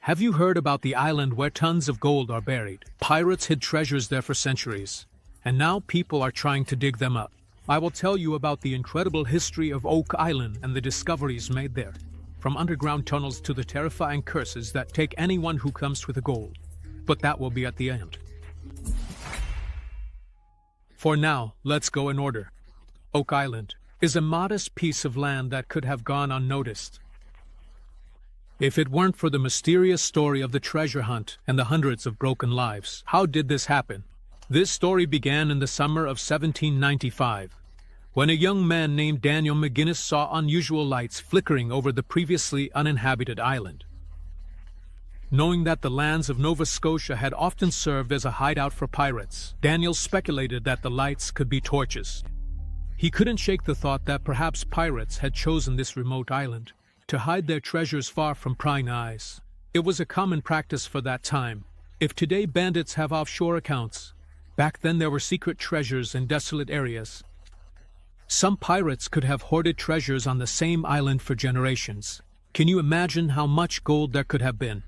Have you heard about the island where tons of gold are buried? Pirates hid treasures there for centuries, and now people are trying to dig them up. I will tell you about the incredible history of Oak Island and the discoveries made there, from underground tunnels to the terrifying curses that take anyone who comes with the gold. But that will be at the end. For now, let's go in order. Oak Island is a modest piece of land that could have gone unnoticed if it weren't for the mysterious story of the treasure hunt and the hundreds of broken lives. How did this happen? This story began in the summer of 1795, when a young man named Daniel McGinnis saw unusual lights flickering over the previously uninhabited island. Knowing that the lands of Nova Scotia had often served as a hideout for pirates, Daniel speculated that the lights could be torches. He couldn't shake the thought that perhaps pirates had chosen this remote island to hide their treasures far from prying eyes. It was a common practice for that time. If today bandits have offshore accounts, back then there were secret treasures in desolate areas. Some pirates could have hoarded treasures on the same island for generations. Can you imagine how much gold there could have been?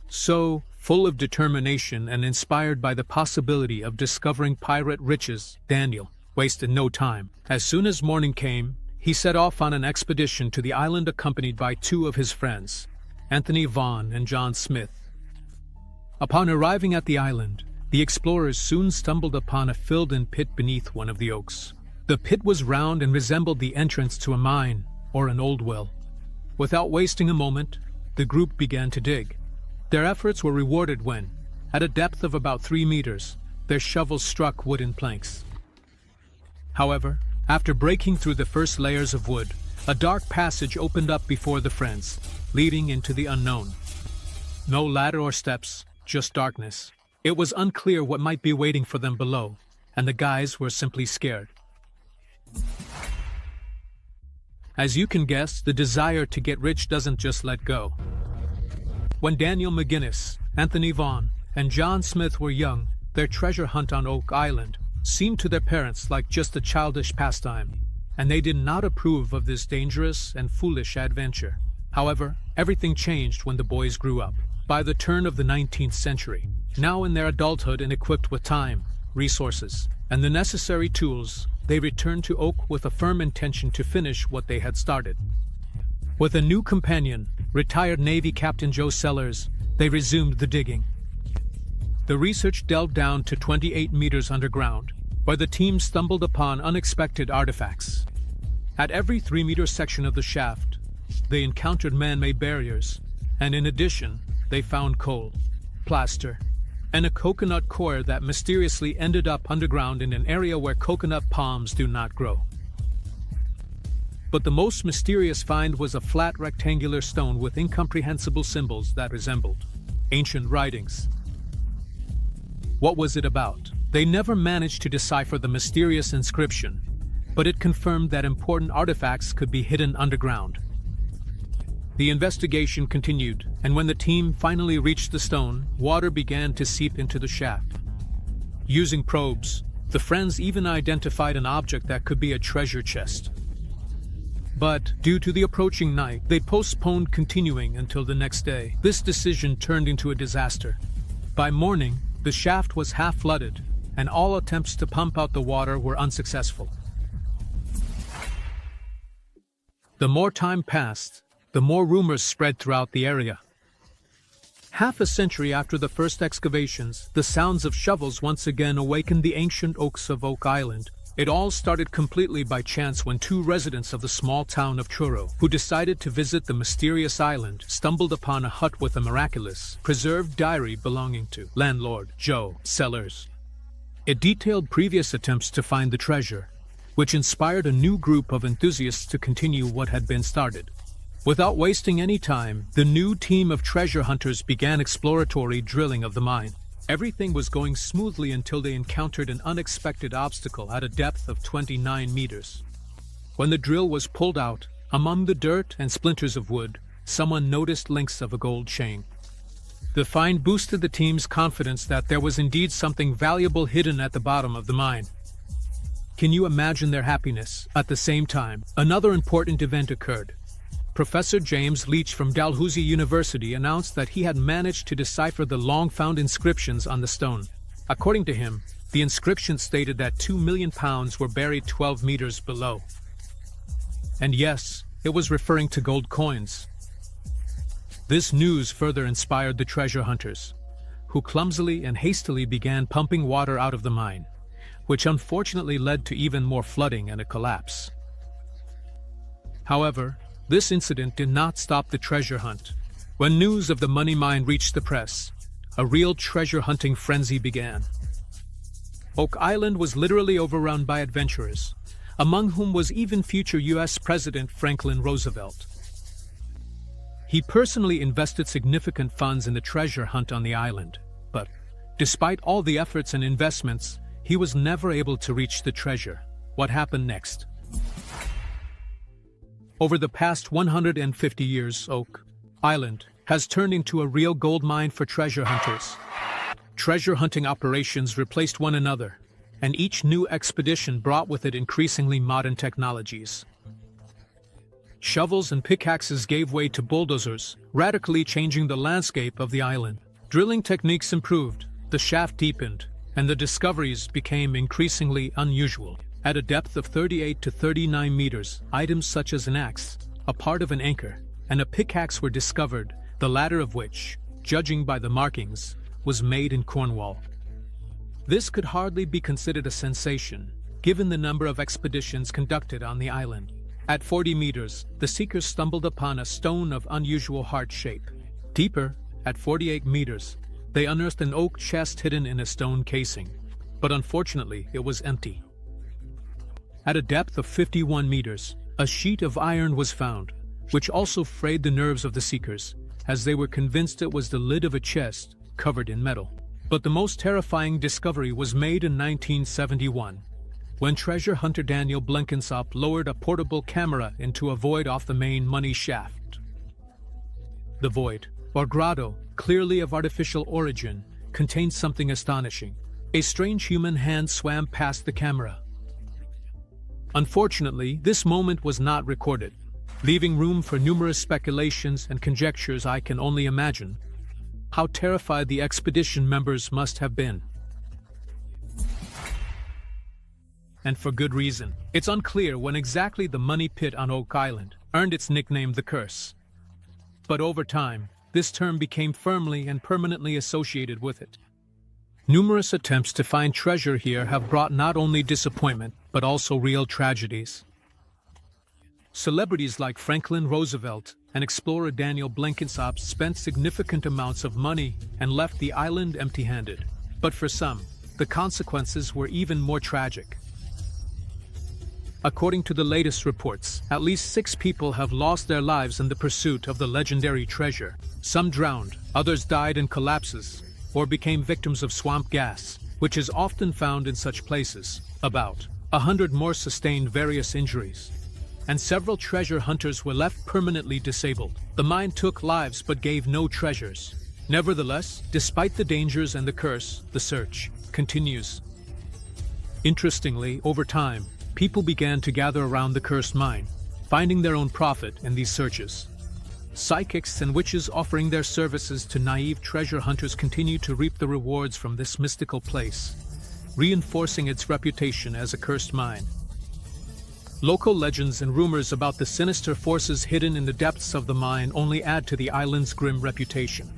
So, full of determination and inspired by the possibility of discovering pirate riches, Daniel wasted no time. As soon as morning came, he set off on an expedition to the island accompanied by two of his friends, Anthony Vaughan and John Smith. Upon arriving at the island, the explorers soon stumbled upon a filled-in pit beneath one of the oaks. The pit was round and resembled the entrance to a mine or an old well. Without wasting a moment, the group began to dig. Their efforts were rewarded when, at a depth of about 3 meters, their shovels struck wooden planks. However, after breaking through the first layers of wood, a dark passage opened up before the friends, leading into the unknown. No ladder or steps, just darkness. It was unclear what might be waiting for them below, and the guys were simply scared. As you can guess, the desire to get rich doesn't just let go. When Daniel McGinnis, Anthony Vaughan, and John Smith were young, their treasure hunt on Oak Island seemed to their parents like just a childish pastime, and they did not approve of this dangerous and foolish adventure. However, everything changed when the boys grew up. By the turn of the 19th century, now in their adulthood and equipped with time, resources, and the necessary tools, they returned to Oak with a firm intention to finish what they had started. With a new companion, retired Navy Captain Joe Sellers, they resumed the digging. The research delved down to 28 meters underground, where the team stumbled upon unexpected artifacts. At every 3-meter section of the shaft, they encountered man-made barriers, and in addition, they found coal, plaster, and a coconut core that mysteriously ended up underground in an area where coconut palms do not grow. But the most mysterious find was a flat rectangular stone with incomprehensible symbols that resembled ancient writings. What was it about? They never managed to decipher the mysterious inscription, but it confirmed that important artifacts could be hidden underground. The investigation continued, and when the team finally reached the stone, water began to seep into the shaft. Using probes, the friends even identified an object that could be a treasure chest. But, due to the approaching night, they postponed continuing until the next day. This decision turned into a disaster. By morning, the shaft was half flooded, and all attempts to pump out the water were unsuccessful. The more time passed, the more rumors spread throughout the area. Half a century after the first excavations, the sounds of shovels once again awakened the ancient oaks of Oak Island. It all started completely by chance when two residents of the small town of Truro, who decided to visit the mysterious island, stumbled upon a hut with a miraculous, preserved diary belonging to landlord Joe Sellers. It detailed previous attempts to find the treasure, which inspired a new group of enthusiasts to continue what had been started. Without wasting any time, the new team of treasure hunters began exploratory drilling of the mine. Everything was going smoothly until they encountered an unexpected obstacle at a depth of 29 meters. When the drill was pulled out, among the dirt and splinters of wood, someone noticed links of a gold chain. The find boosted the team's confidence that there was indeed something valuable hidden at the bottom of the mine. Can you imagine their happiness? At the same time, another important event occurred. Professor James Leach from Dalhousie University announced that he had managed to decipher the long-found inscriptions on the stone. According to him, the inscription stated that 2 million pounds were buried 12 meters below. And yes, it was referring to gold coins. This news further inspired the treasure hunters, who clumsily and hastily began pumping water out of the mine, which unfortunately led to even more flooding and a collapse. However, this incident did not stop the treasure hunt. When news of the money mine reached the press, a real treasure hunting frenzy began. Oak Island was literally overrun by adventurers, among whom was even future U.S. President Franklin Roosevelt. He personally invested significant funds in the treasure hunt on the island, but despite all the efforts and investments, he was never able to reach the treasure. What happened next? Over the past 150 years, Oak Island has turned into a real gold mine for treasure hunters. Treasure hunting operations replaced one another, and each new expedition brought with it increasingly modern technologies. Shovels and pickaxes gave way to bulldozers, radically changing the landscape of the island. Drilling techniques improved, the shaft deepened, and the discoveries became increasingly unusual. At a depth of 38 to 39 meters, items such as an axe, a part of an anchor, and a pickaxe were discovered, the latter of which, judging by the markings, was made in Cornwall. This could hardly be considered a sensation, given the number of expeditions conducted on the island. At 40 meters, the seekers stumbled upon a stone of unusual heart shape. Deeper, at 48 meters, they unearthed an oak chest hidden in a stone casing, but unfortunately it was empty. At a depth of 51 meters, a sheet of iron was found, which also frayed the nerves of the seekers, as they were convinced it was the lid of a chest covered in metal. But the most terrifying discovery was made in 1971, when treasure hunter Daniel Blenkinsop lowered a portable camera into a void off the main money shaft. The void, or grotto, clearly of artificial origin, contained something astonishing. A strange human hand swam past the camera. Unfortunately, this moment was not recorded, leaving room for numerous speculations and conjectures. I can only imagine how terrified the expedition members must have been. And for good reason. It's unclear when exactly the money pit on Oak Island earned its nickname the Curse. But over time, this term became firmly and permanently associated with it. Numerous attempts to find treasure here have brought not only disappointment, but also real tragedies. Celebrities like Franklin Roosevelt and explorer Daniel Blenkinsop spent significant amounts of money and left the island empty-handed. But for some, the consequences were even more tragic. According to the latest reports, at least 6 people have lost their lives in the pursuit of the legendary treasure. Some drowned, others died in collapses, or became victims of swamp gas, which is often found in such places. About 100 more sustained various injuries, and several treasure hunters were left permanently disabled. The mine took lives but gave no treasures. Nevertheless, despite the dangers and the curse, the search continues. Interestingly, over time, people began to gather around the cursed mine, finding their own profit in these searches. Psychics and witches offering their services to naive treasure hunters continue to reap the rewards from this mystical place, reinforcing its reputation as a cursed mine. Local legends and rumors about the sinister forces hidden in the depths of the mine only add to the island's grim reputation.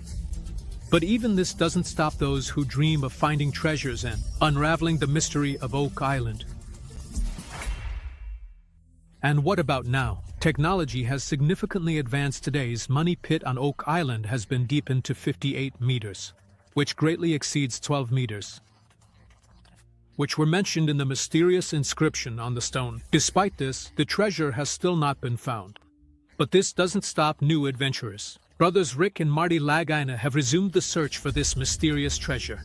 But even this doesn't stop those who dream of finding treasures and unraveling the mystery of Oak Island. And what about now? Technology has significantly advanced. Today's money pit on Oak Island has been deepened to 58 meters, which greatly exceeds 12 meters, which were mentioned in the mysterious inscription on the stone. Despite this, the treasure has still not been found. But this doesn't stop new adventurers. Brothers Rick and Marty Lagina have resumed the search for this mysterious treasure,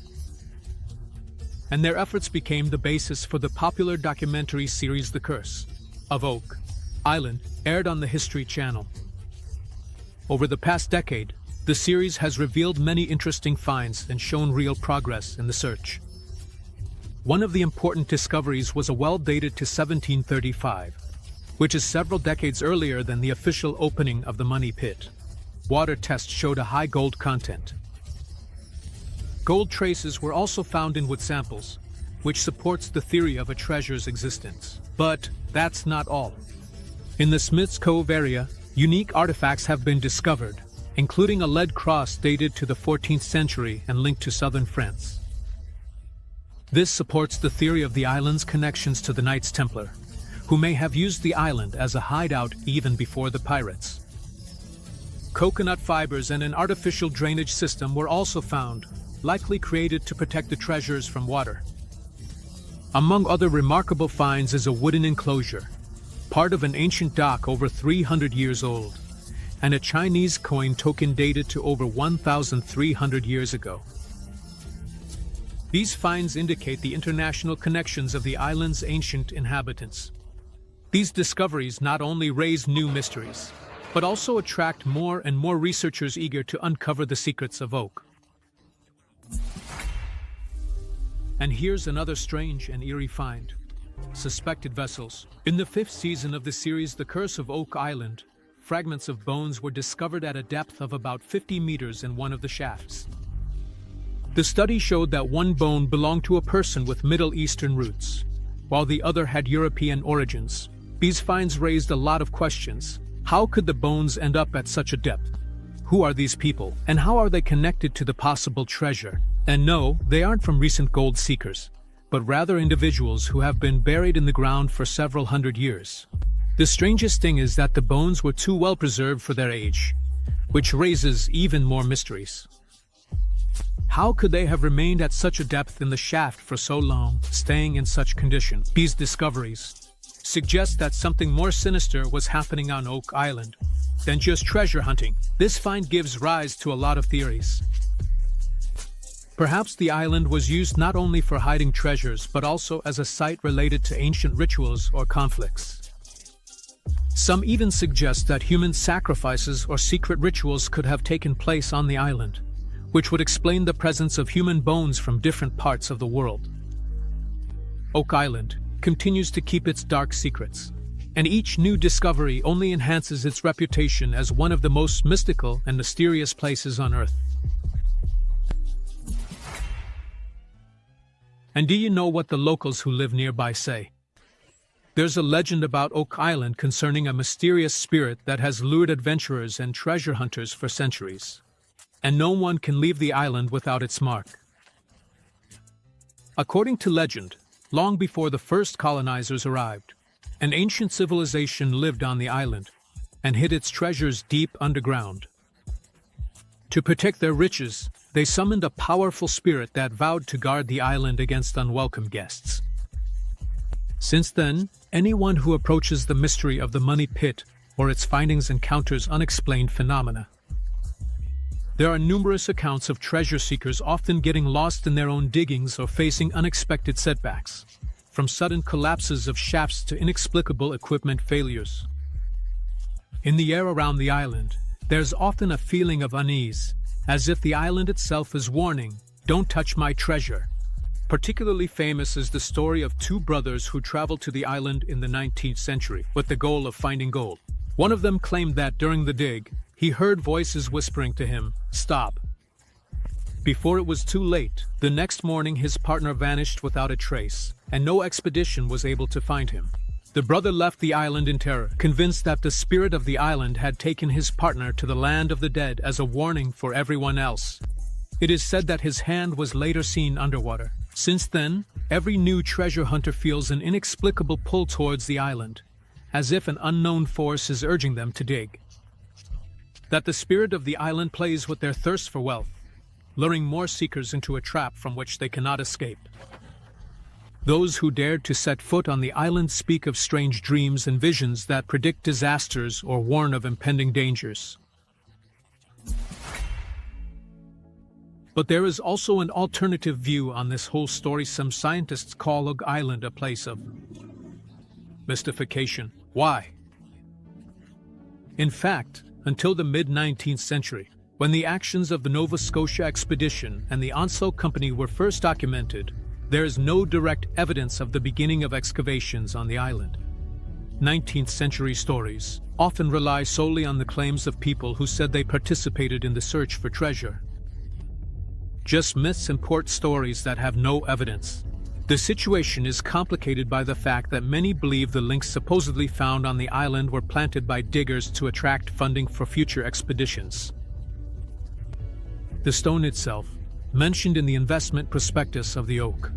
and their efforts became the basis for the popular documentary series The Curse of Oak Island, aired on the History Channel. Over the past decade, the series has revealed many interesting finds and shown real progress in the search. One of the important discoveries was a well dated to 1735 which is several decades earlier than the official opening of the money pit. Water tests showed a high gold content. Gold traces were also found in wood samples, which supports the theory of a treasure's existence. But that's not all. In the Smith's Cove area, unique artifacts have been discovered, including a lead cross dated to the 14th century and linked to southern France. This supports the theory of the island's connections to the Knights Templar, who may have used the island as a hideout even before the pirates. Coconut fibers and an artificial drainage system were also found, likely created to protect the treasures from water. Among other remarkable finds is a wooden enclosure, part of an ancient dock over 300 years old, and a Chinese coin token dated to over 1,300 years ago. These finds indicate the international connections of the island's ancient inhabitants. These discoveries not only raise new mysteries, but also attract more and more researchers eager to uncover the secrets of Oak. And here's another strange and eerie find. Suspected vessels. In the 5th season of the series The Curse of Oak Island, fragments of bones were discovered at a depth of about 50 meters in one of the shafts. The study showed that one bone belonged to a person with Middle Eastern roots, while the other had European origins. These finds raised a lot of questions. How could the bones end up at such a depth? Who are these people, and how are they connected to the possible treasure? And no, they aren't from recent gold seekers, but rather individuals who have been buried in the ground for several hundred years. The strangest thing is that the bones were too well preserved for their age, which raises even more mysteries. How could they have remained at such a depth in the shaft for so long, staying in such condition? These discoveries suggest that something more sinister was happening on Oak Island than just treasure hunting. This find gives rise to a lot of theories. Perhaps the island was used not only for hiding treasures, but also as a site related to ancient rituals or conflicts. Some even suggest that human sacrifices or secret rituals could have taken place on the island, which would explain the presence of human bones from different parts of the world. Oak Island continues to keep its dark secrets, and each new discovery only enhances its reputation as one of the most mystical and mysterious places on Earth. And do you know what the locals who live nearby say? There's a legend about Oak Island concerning a mysterious spirit that has lured adventurers and treasure hunters for centuries, and no one can leave the island without its mark. According to legend, long before the first colonizers arrived, an ancient civilization lived on the island and hid its treasures deep underground. To protect their riches, they summoned a powerful spirit that vowed to guard the island against unwelcome guests. Since then, anyone who approaches the mystery of the money pit or its findings encounters unexplained phenomena. There are numerous accounts of treasure seekers often getting lost in their own diggings or facing unexpected setbacks, from sudden collapses of shafts to inexplicable equipment failures. In the air around the island, there's often a feeling of unease, as if the island itself is warning, "Don't touch my treasure." Particularly famous is the story of two brothers who traveled to the island in the 19th century with the goal of finding gold. One of them claimed that during the dig, he heard voices whispering to him, "Stop." Before it was too late, the next morning his partner vanished without a trace, and no expedition was able to find him. The brother left the island in terror, convinced that the spirit of the island had taken his partner to the land of the dead as a warning for everyone else. It is said that his hand was later seen underwater. Since then, every new treasure hunter feels an inexplicable pull towards the island, as if an unknown force is urging them to dig. That the spirit of the island plays with their thirst for wealth, luring more seekers into a trap from which they cannot escape. Those who dared to set foot on the island speak of strange dreams and visions that predict disasters or warn of impending dangers. But there is also an alternative view on this whole story. Some scientists call Oak Island a place of mystification. Why? In fact, until the mid-19th century, when the actions of the Nova Scotia expedition and the Onslow Company were first documented, there is no direct evidence of the beginning of excavations on the island. 19th century stories often rely solely on the claims of people who said they participated in the search for treasure. Just myths and court stories that have no evidence. The situation is complicated by the fact that many believe the links supposedly found on the island were planted by diggers to attract funding for future expeditions. The stone itself, mentioned in the investment prospectus of the Oak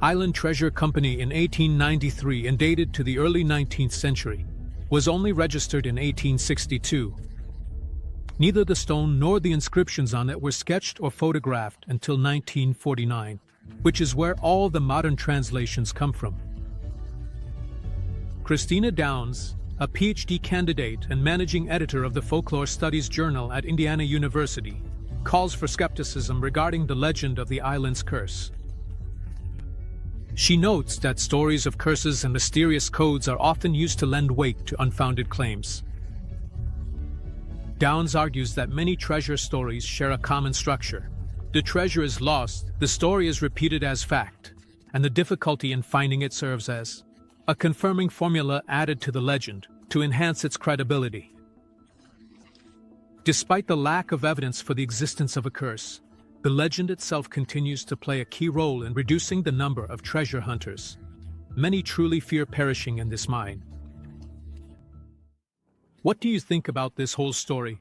Island Treasure Company in 1893 and dated to the early 19th century, was only registered in 1862. Neither the stone nor the inscriptions on it were sketched or photographed until 1949, which is where all the modern translations come from. Christina Downs, a PhD candidate and managing editor of the Folklore Studies Journal at Indiana University, calls for skepticism regarding the legend of the island's curse. She notes that stories of curses and mysterious codes are often used to lend weight to unfounded claims. Downs argues that many treasure stories share a common structure. The treasure is lost, the story is repeated as fact, and the difficulty in finding it serves as a confirming formula added to the legend to enhance its credibility. Despite the lack of evidence for the existence of a curse, the legend itself continues to play a key role in reducing the number of treasure hunters. Many truly fear perishing in this mine. What do you think about this whole story?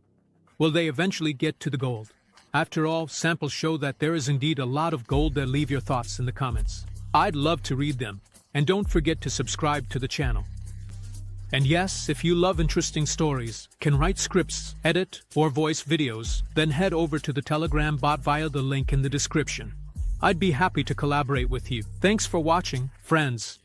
Will they eventually get to the gold? After all, samples show that there is indeed a lot of gold there. Leave your thoughts in the comments. I'd love to read them. And don't forget to subscribe to the channel. And yes, if you love interesting stories, can write scripts, edit, or voice videos, then head over to the Telegram bot via the link in the description. I'd be happy to collaborate with you. Thanks for watching, friends.